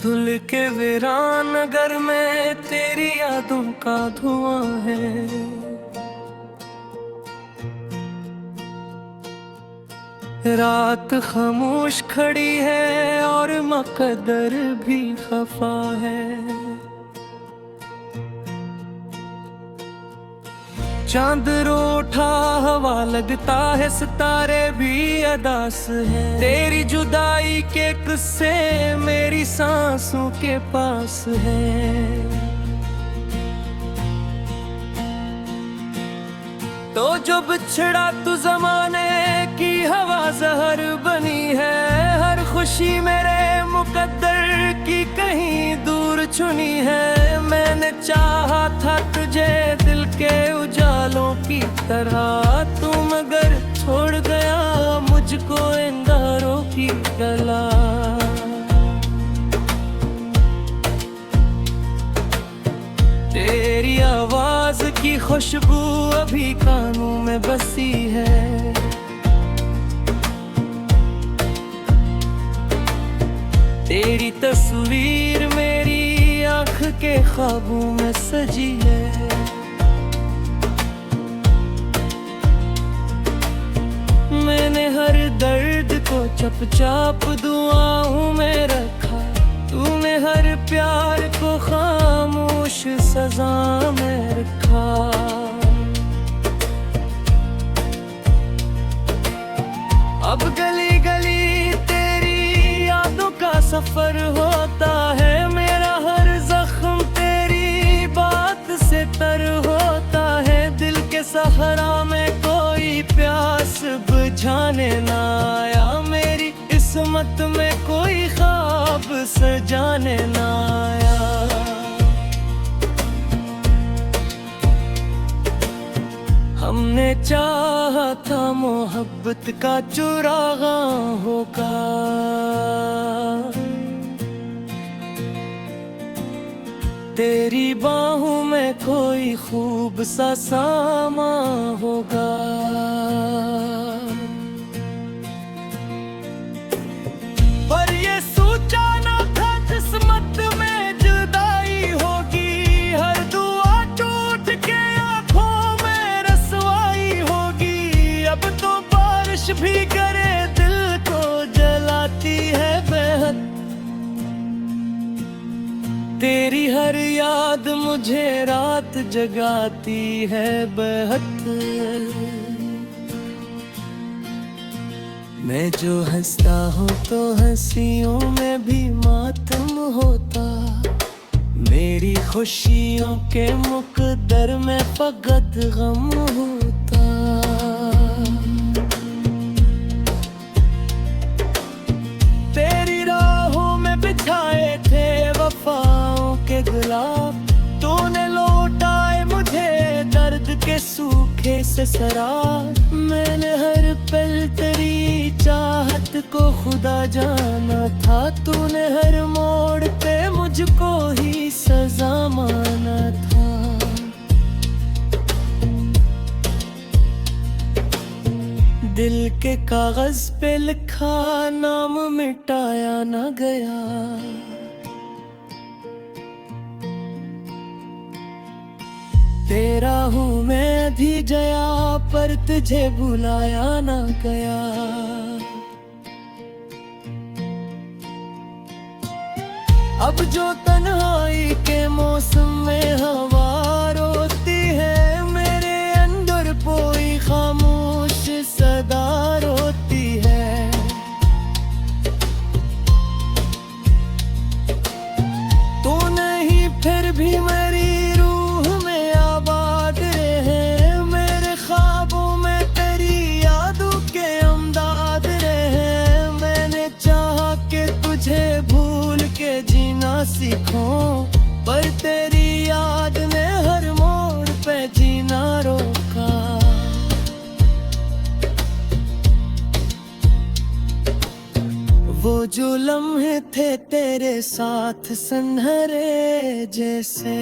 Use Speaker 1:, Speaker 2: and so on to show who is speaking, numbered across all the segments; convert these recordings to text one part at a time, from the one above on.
Speaker 1: धुल के वीरान नगर में तेरी यादों का धुआं है। रात खामोश खड़ी है और मकदर भी खफा है। चांद रूठा हवा लगता है, सितारे भी अदास हैं। तेरी जुदाई के किस्से मेरी सांसों के पास हैं। तो जो बिछड़ा तू जमाने की हवा जहर बनी है। हर खुशी मेरे मुकद्दर की कहीं दूर चुनी है। मैंने चाहा था तुझे दिल के उजालों की तरह, तू मगर छोड़ गया मुझको अंगारों की गला। तेरी आवाज की खुशबू अभी कानों में बसी है। तेरी तस्वीर मेरी आँख के ख्वाबों में सजी है। मैंने हर दर्द को चुपचाप दुआओं में रखा। तूने हर प्यार को खामोश सजा में रखा। अब गली गली तेरी यादों का सफर होता है। मेरा हर जख्म तेरी बात से तर होता है। दिल के सहारा में कोई प्यास बुझाने ना आया। मेरी किस्मत में कोई ख्वाब सजाने ना आया। हमने चाहा था मोहब्बत का चुरागा होगा। तेरी बाहों में कोई खूब सा सामा होगा। पर ये सोचा ना था किस्मत में जुदाई होगी। हर दुआ टूट के आंखों में रसवाई होगी। अब तो बारिश भी करे दिल को जलाती है बेहद। तेरी हर याद मुझे रात जगाती है बेहद। मैं जो हंसता हूँ तो हंसियों में भी मातम होता। मेरी खुशियों के मुकद्दर में फकत गम होता। तेरी राहों में बिछाए थे वफाओं के गुलाब। तूने लौटाए मुझे दर्द के सूखे से सराब। मैंने हर पल तेरी चाहत को खुदा जाना था। तूने हर मोड़ पे मुझको ही सजा माना था। दिल के कागज पे लिखा नाम मिटाया ना गया। तेरा हूँ मैं भी जया पर तुझे बुलाया ना गया। अब जो तन्हाई के मौसम में हवा रोती है। मेरे अंदर कोई खामोश सदा रोती है। तू नहीं फिर भी मेरी सीखूं। पर तेरी याद ने हर मोड़ पे जीना रोका। वो जो लम्हे थे तेरे साथ सुनहरे जैसे।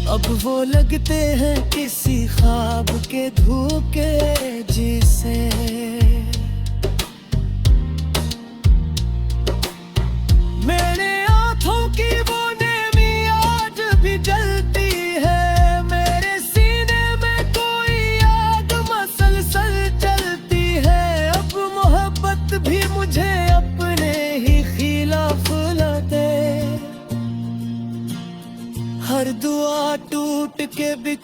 Speaker 1: अब वो लगते हैं किसी ख्वाब के धोखे जिसे।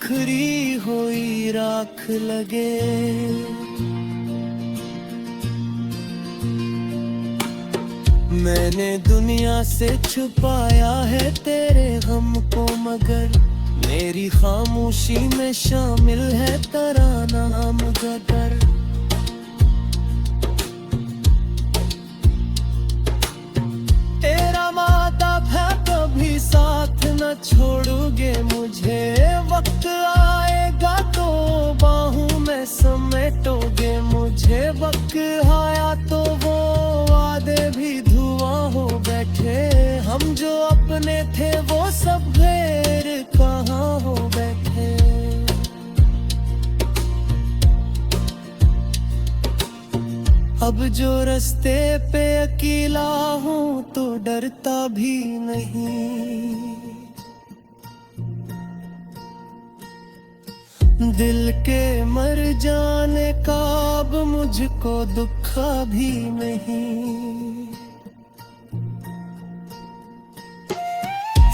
Speaker 1: बिखरी हुई राख लगे। मैंने दुनिया से छुपाया है तेरे गम को, मगर मेरी खामोशी में शामिल है तराना गदर। तेरा वादा है कभी साथ न छोड़ोगे मुझे, वक्त आएगा तो बाहों में समेटोगे मुझे। वक्त आया तो वो वादे भी धुआं हो बैठे, हम जो अपने थे वो सब गैर कहाँ हो बैठे। अब जो रास्ते पे अकेला हूँ तो डरता भी नहीं। दिल के मर जाने का अब मुझको दुखा भी नहीं।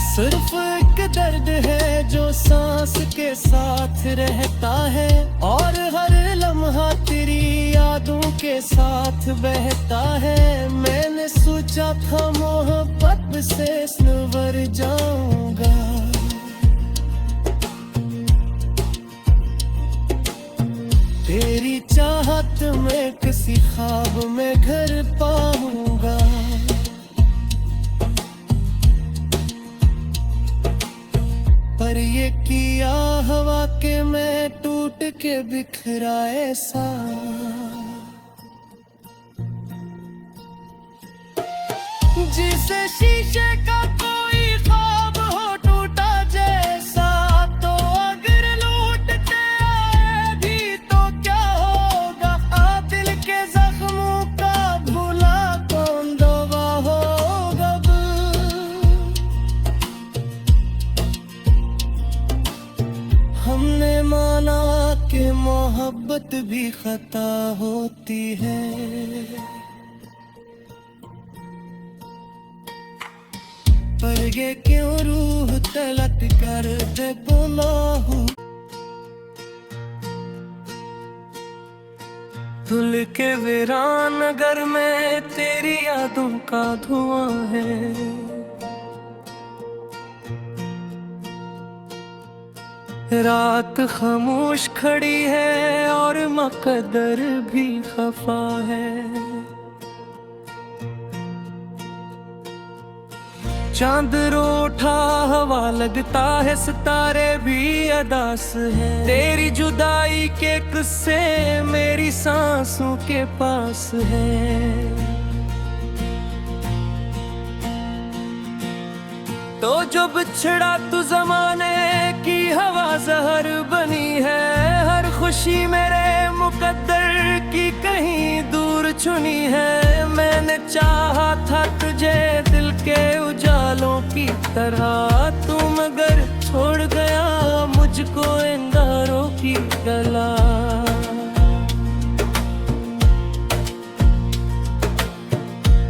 Speaker 1: सिर्फ एक दर्द है जो सांस के साथ रहता है, और हर लम्हा तेरी यादों के साथ बहता है। मैंने सोचा था मोहब्बत से संवर जाऊंगा, तेरी चाहत में किसी ख्वाब में घर पाऊंगा। पर ये किया हवा के मैं टूट के बिखरा ऐसा। जिसे शीशे का कोई ख्वाब हो टूटा जैसा, तो अगर लौटते आए भी तो क्या होगा। दिल के जख्मों का भुला कौन दवा होगा। हमने माना कि मोहब्बत भी खता होती है, पर ये क्यों रूह तलक कर दे गुनाहों। धुल के वीरान नगर में तेरी यादों का धुआं है। रात खामोश खड़ी है और मकदर भी खफा है। चांद रोठा हवा लगता है, सितारे भी अदास है। तेरी जुदाई के किस्से मेरी सांसों के पास है। तो जो बिछड़ा तू जमाने की हवा जहर बनी है। हर खुशी मेरे मुकद्दर की कहीं दूर चुनी है। मैंने चाहा था तुझे दिल के उजालों की तरह, तू मगर छोड़ गया मुझको अंगारों की गला।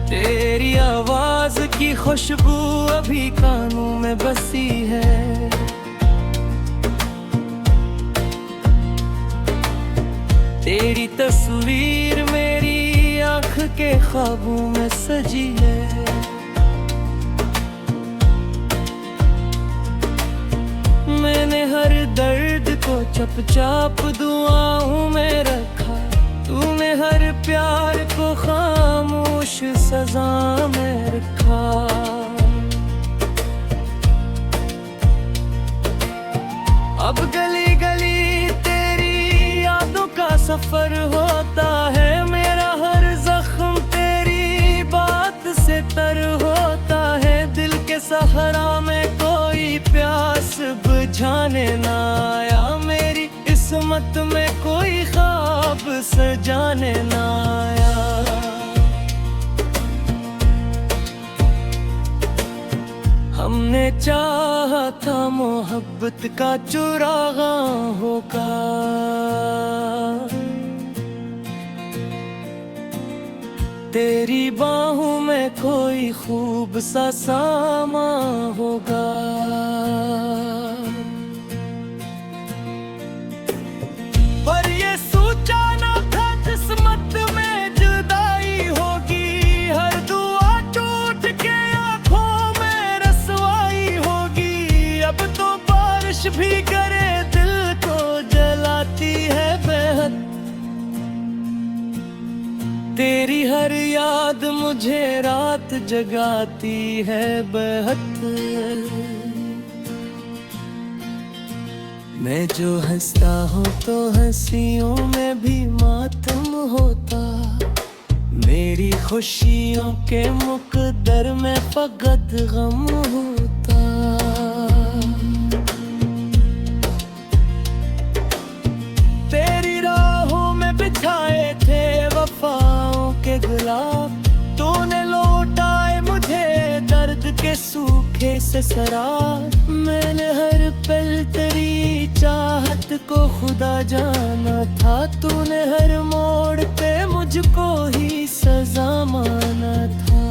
Speaker 1: तेरी आवाज की खुशबू अभी कानों में बसी है। तेरी तस्वीर मेरी आँख के ख्वाबों में सजी है। मैंने हर दर्द को चुपचाप दुआओं में रखा, तूने हर प्यार को खामोश सजा में रखा। अब गली गली तेरी यादों का सफर होता है। मेरा हर जख्म तेरी बात से तर होता है। दिल के सहारा में कोई प्यास बुझाने ना आया। मेरी किस्मत में कोई ख्वाब सजाने ना आया। हमने चाहा था मोहब्बत का चुरागा होगा। तेरी बाहों में कोई खूब सा सामा होगा। भी करे दिल को जलाती है बेहद। तेरी हर याद मुझे रात जगाती है बेहद। मैं जो हंसता हूँ तो हंसियों में भी मातम होता। मेरी खुशियों के मुकद्दर में फकत गम होता। तेरी राहों में बिछाए थे वफाओं के गुलाब। तूने लौटाए मुझे दर्द के सूखे से सराब। मैंने हर पल तेरी चाहत को खुदा जाना था। तूने हर मोड़ पे मुझको ही सजा माना था।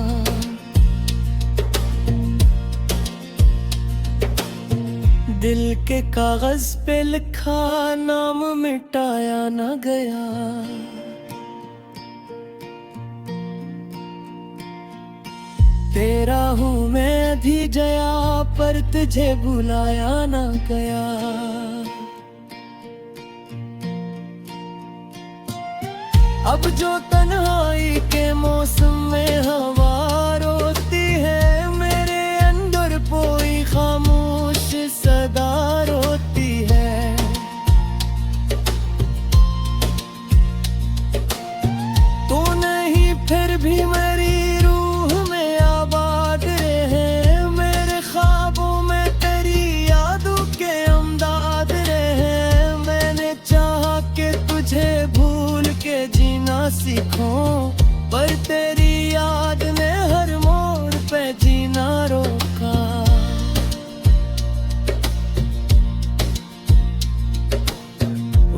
Speaker 1: दिल के कागज पे लिखा नाम मिटाया न गया। तेरा हूँ मैं भी जया पर तुझे बुलाया ना गया। अब जो तन्हाई के मौसम में हवा रोती है। मेरे अंदर कोई खामोश सदा रोती है। तू नहीं फिर भी मेरी सीखूं, पर तेरी याद ने हर मोड़ पे जीना रोका।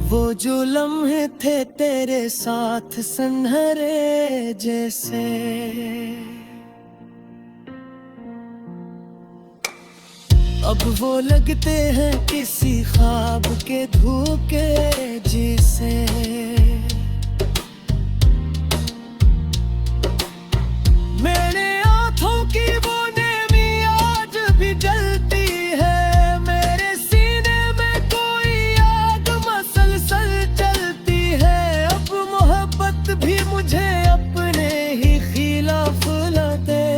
Speaker 1: वो जो लम्हे थे तेरे साथ सुनहरे जैसे। अब वो लगते हैं किसी ख्वाब के धोखे जैसे। मेरे आँखों की वो नेमी आज भी जलती है। मेरे सीने में कोई आग मसलसल चलती है। अब मोहब्बत भी मुझे अपने ही खिलाफ लगे।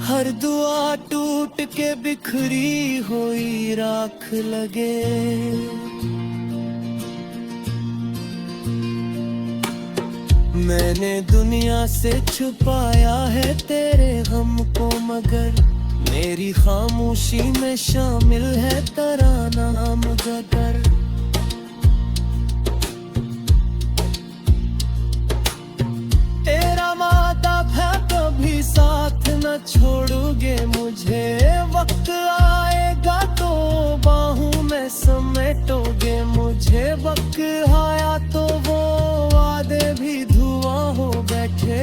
Speaker 1: हर दुआ टूट के बिखरी हुई राख लगे। मैंने दुनिया से छुपाया है तेरे गम को, मगर मेरी खामोशी में शामिल है तराना गदर। तेरा वादा है कभी साथ न छोड़ोगे मुझे। वक्त आएगा तो बाहों में समेटोगे मुझे। वक्त आया तो वो वादे भी धुआं हो बैठे।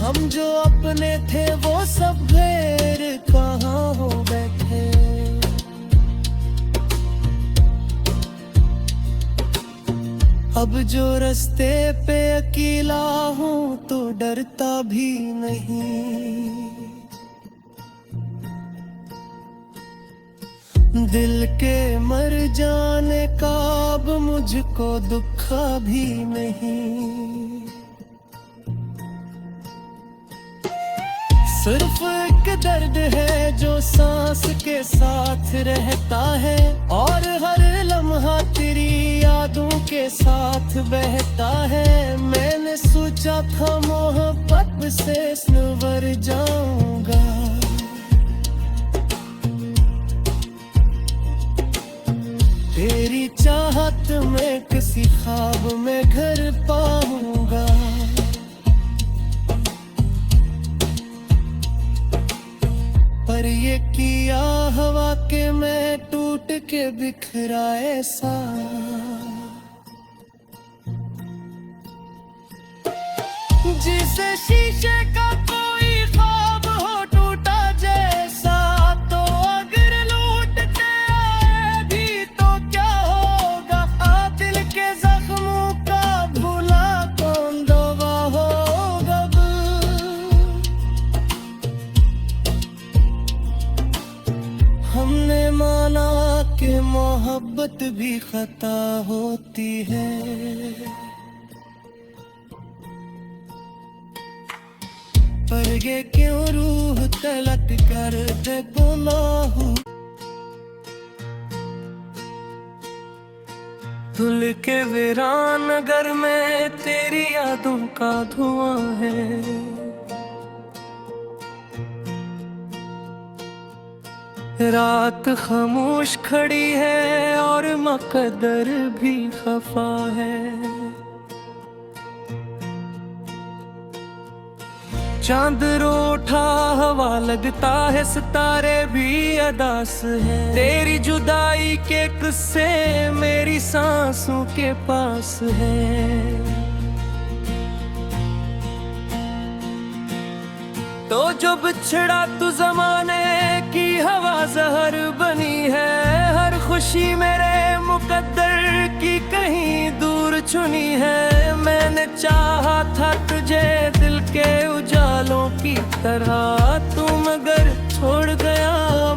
Speaker 1: हम जो अपने थे वो सब गैर कहाँ हो बैठे। अब जो रास्ते पे अकेला हूँ तो डरता भी नहीं। दिल के मर जाने का अब मुझको दुख भी नहीं। सिर्फ एक दर्द है जो सांस के साथ रहता है। और हर लम्हा तेरी यादों के साथ बहता है। मैंने सोचा था मोहब्बत से संवर जाऊंगा। तेरी चाहत में किसी ख्वाब में घर पाऊंगा। पर ये किया हवा के मैं टूट के बिखरा ऐसा। जिसे शीशे का कोई ख्वाब हो टूटा जैसा। तो अगर लौटते आए भी तो क्या होगा। दिल के जख्मों का भुला कौन दवा होगा। हमने खता होती है। पर ये क्यों रूह तलक कर दे गुनाहों, धुल के वीरान नगर में तेरी यादों का धुआं है। रात खामोश खड़ी है और मकदर भी खफा है। चांद रोठा हवा लगता है, सितारे भी अदास है। तेरी जुदाई के किस्से मेरी सांसों के पास है। तो जो बिछड़ा तू जमाने की हवा जहर बनी है। हर खुशी मेरे मुकद्दर की कहीं दूर चुनी है। मैंने चाहा था तुझे दिल के उजालों की तरह, तू मगर छोड़ गया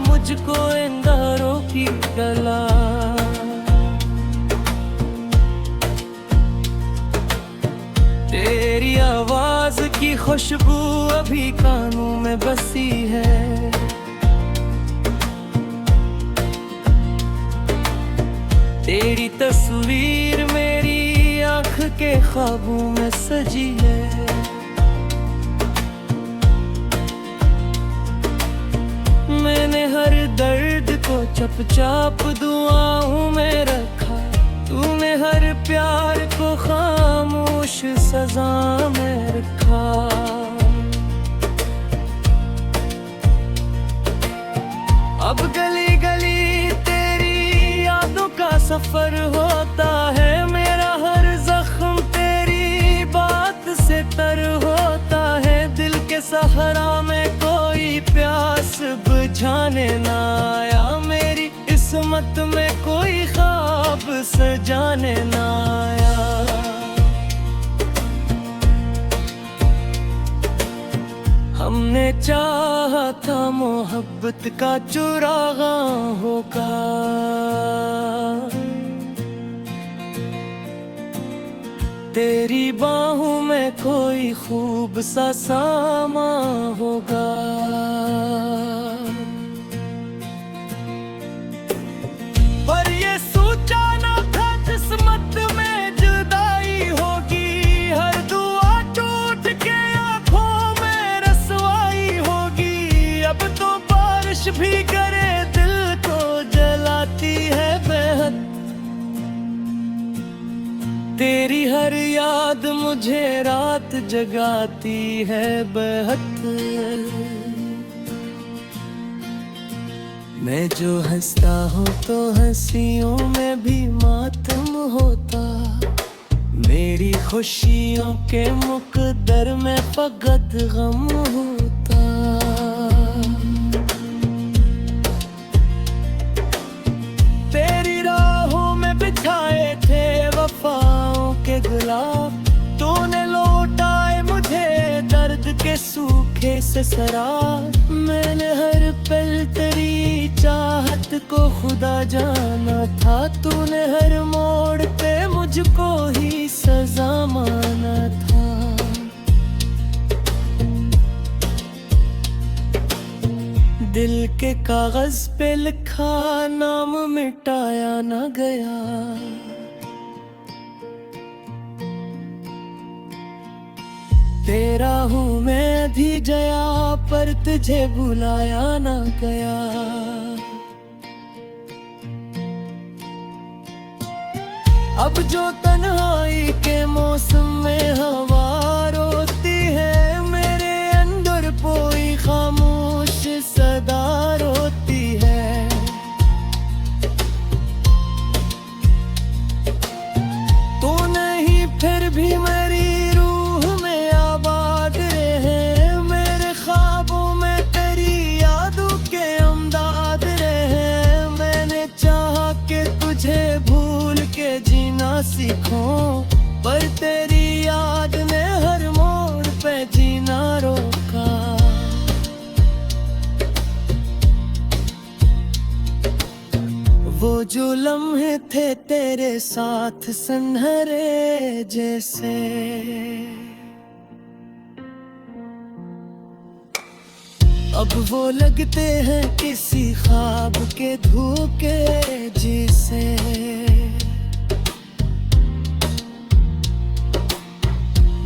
Speaker 1: मुझको अंगारों की गला। तेरी आवाज की खुशबू अभी कानों में बसी है। तेरी तस्वीर मेरी आँख के ख्वाबों में सजी है। मैंने हर दर्द को चुपचाप दुआओं में रखा। तूने हर प्यार को खामोश सजा में रखा। अब गली गली तेरी यादों का सफर होता है। मेरा हर जख्म तेरी बात से तर होता है। दिल के सहारा में कोई प्यास बुझाने ना आया। मेरी किस्मत में कोई ख्वाब सजाने ना आया। हमने चाहा था मोहब्बत का चुरागा होगा। तेरी बाहों में कोई खूब सा सामा होगा। पर ये सोचा ना था किस्मत में जुदाई होगी। हर दुआ टूट के आंखों में रसवाई होगी। अब तो बारिश भी करे दिल को जलाती है बेहद। तेरी हर याद मुझे रात जगाती है बेहद। मैं जो हंसता हूँ तो हंसियों में भी मातम होता। मेरी खुशियों के मुकद्दर में फकत गम होता। तेरी राहों में बिछाए थे वफाओं के गुलाब। तूने लौटाए मुझे दर्द के सूखे से सराब। मैंने हर पल तेरी चाहत को खुदा जाना था। तूने हर मोड़ पे मुझको ही सजा माना था। दिल के कागज पे लिखा नाम मिटाया ना गया। तेरा हूँ मैं भी जया, पर तुझे बुलाया ना गया। अब जो तन्हाई के मौसम में हवा रोती है। मेरे अंदर कोई खामोश सदा रोती है। तू नहीं फिर भी मेरी सीखूं, पर तेरी याद ने हर मोड़ पे जीना रोका। वो जो लम्हे थे तेरे साथ सुनहरे जैसे, अब वो लगते हैं किसी ख्वाब के धोखे जैसे।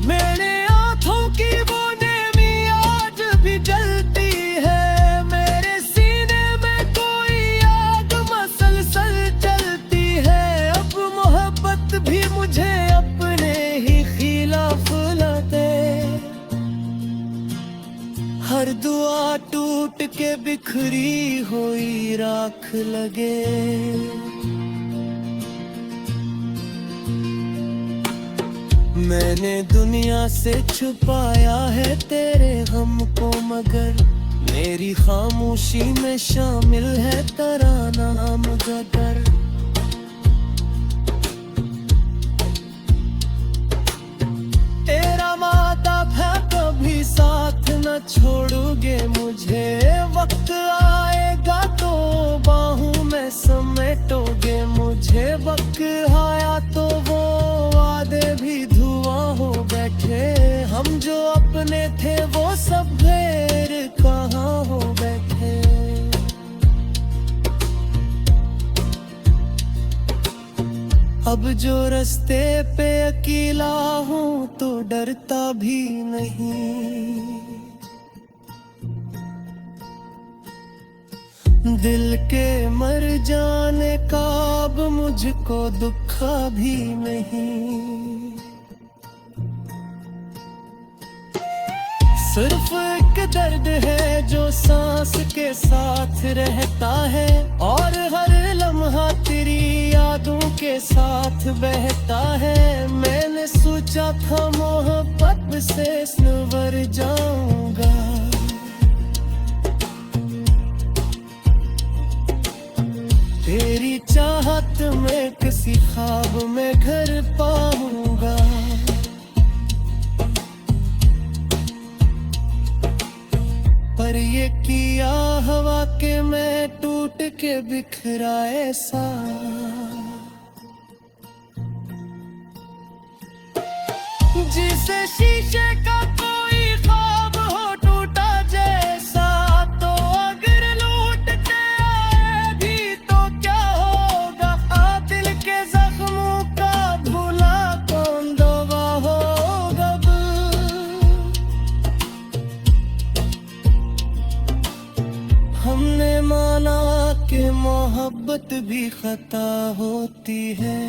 Speaker 1: मेरे आँखों की वो नेमी आज भी जलती है, मेरे सीने में कोई आग मसलसल चलती है। अब मोहब्बत भी मुझे अपने ही खिलाफ लगे, हर दुआ टूट के बिखरी हुई राख लगे। मैंने दुनिया से छुपाया है तेरे गम को, मगर मेरी खामोशी में शामिल है तराना गदर। तेरा वादा था कभी साथ न छोड़ोगे मुझे, वक्त आएगा तो बाहों में समेटोगे मुझे। वक्त आया तो वो वादे भी धुआं हो बैठे, हम जो अपने थे वो सब गैर कहाँ हो बैठे। अब जो रास्ते पे अकेला हूँ तो डरता भी नहीं, दिल के मर जाने का अब मुझको दुखा भी नहीं। सिर्फ एक दर्द है जो सांस के साथ रहता है, और हर लम्हा तेरी यादों के साथ बहता है। मैंने सोचा था मोहब्बत से संवर जाऊंगा, तेरी चाहत में किसी ख्वाब में घर पाऊंगा। पर ये किया हवा के मैं टूट के बिखरा ऐसा, जिसे शीशे का कोई ख्वाब हो टूटा जैसा। तो अगर लौटते आए भी तो क्या होगा, दिल के जख्मों का भुला कौन दवा होगा। हमने माना कि मोहब्बत भी खता होती है,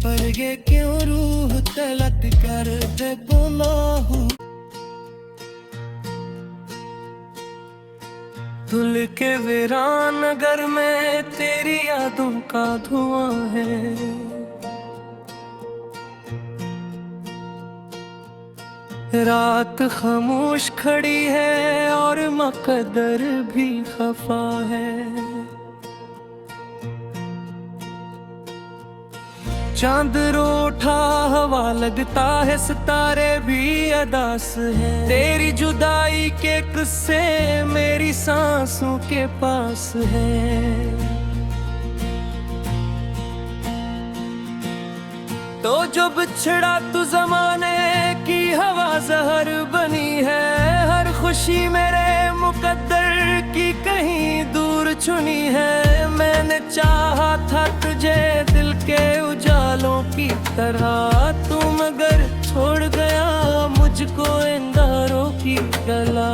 Speaker 1: पर ये क्यों रूह तलक कर दे गुनाहों। धुल के वीरान नगर में तेरी यादों का धुआं है, रात खामोश खड़ी है और मकदर भी खफा है। चांद रोठा हवा लगता है, सितारे भी अदास है। तेरी जुदाई के किस्से मेरी सांसों के पास है। तो जो बिछड़ा तू जमाने की हवा जहर बनी है, हर खुशी मेरे मुकद्दर की कहीं दूर चुनी है। मैंने चाहा था तुझे दिल के उजालों की तरह, तू मगर छोड़ गया मुझको अंगारों की गला।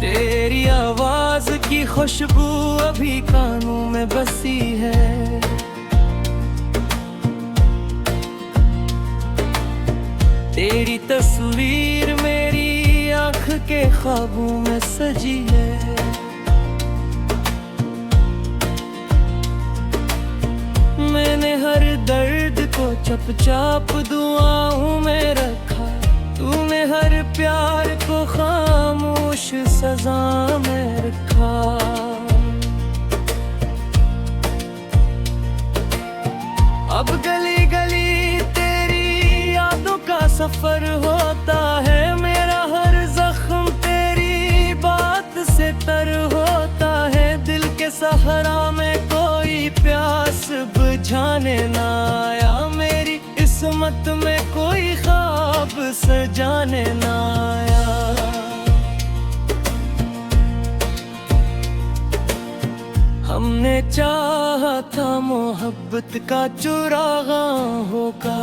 Speaker 1: तेरी आवाज की खुशबू अभी कानों में बसी है, तेरी तस्वीर मेरी आँख के ख्वाबों में सजी है। मैंने हर दर्द को चुपचाप दुआओं में रखा, तूने हर प्यार को खामोश सजा में रखा। अब गली गली तेरी यादों का सफर सफर होता है, मेरा हर जख्म तेरी बात से तर होता है। दिल के सहारा में कोई प्यास बुझाने ना आया, मेरी किस्मत में कोई ख्वाब सजाने ना आया। हमने चाहा था मोहब्बत का चुरागा होगा,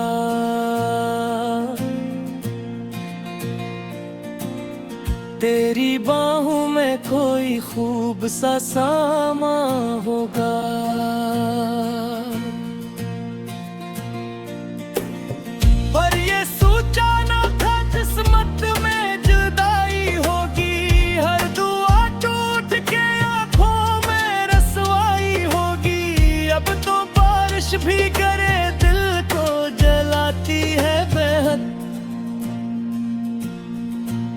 Speaker 1: तेरी बाहों में कोई खूब सा सामा होगा। पर ये सोचा ना था किस्मत में जुदाई होगी, हर दुआ टूट के आंखों में रसवाई होगी। अब तो बारिश भी करे दिल को जलाती है बेहद,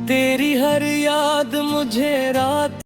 Speaker 1: तेरी हर याद मुझे रात